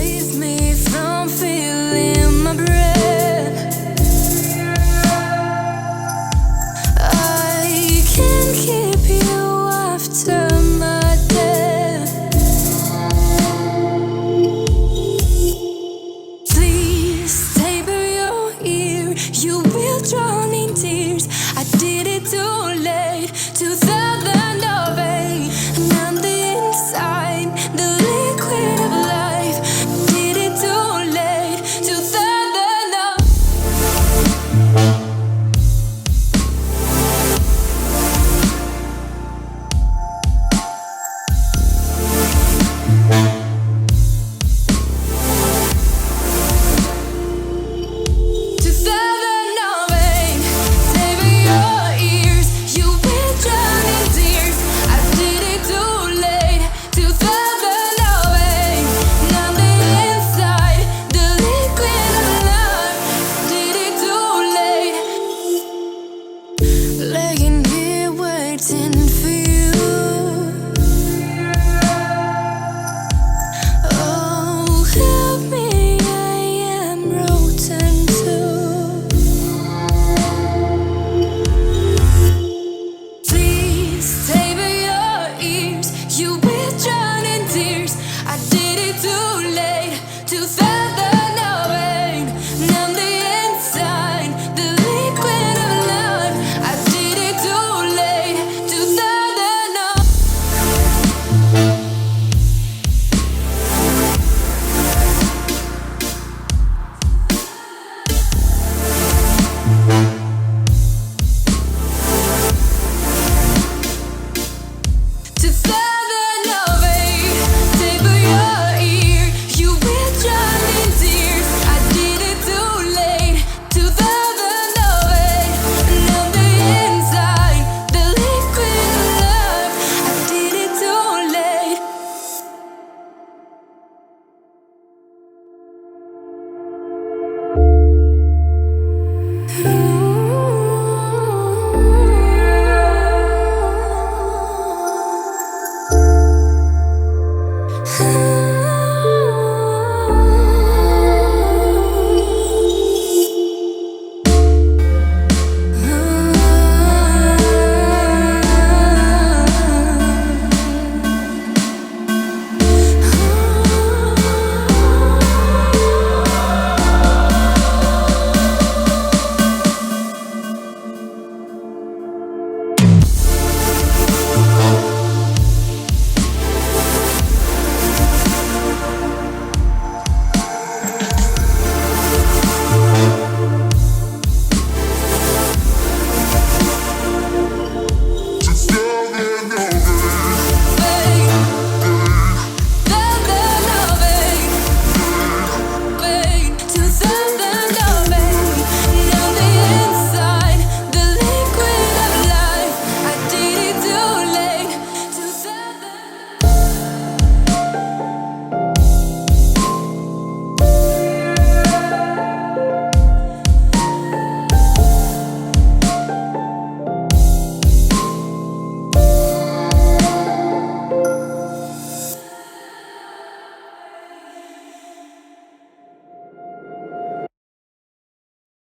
save me from feeling my breath. I can't keep you after my death. Please stay by your ear, you will drown in tears. I did it too late, 2008, and on the inside, the liquid of life. Did it too late, 2008. Laying here waiting for you. Oh, help me, I am rotten too. Please stay by your ears, you will drown in tears. I did it too late, 2008, and on the inside, the liquid of love. I did it too late, 2008. Stay by your ear, you will drown in tears. I did it too late, 2008, and on the inside, the liquid of love. I did it too late. Ooh.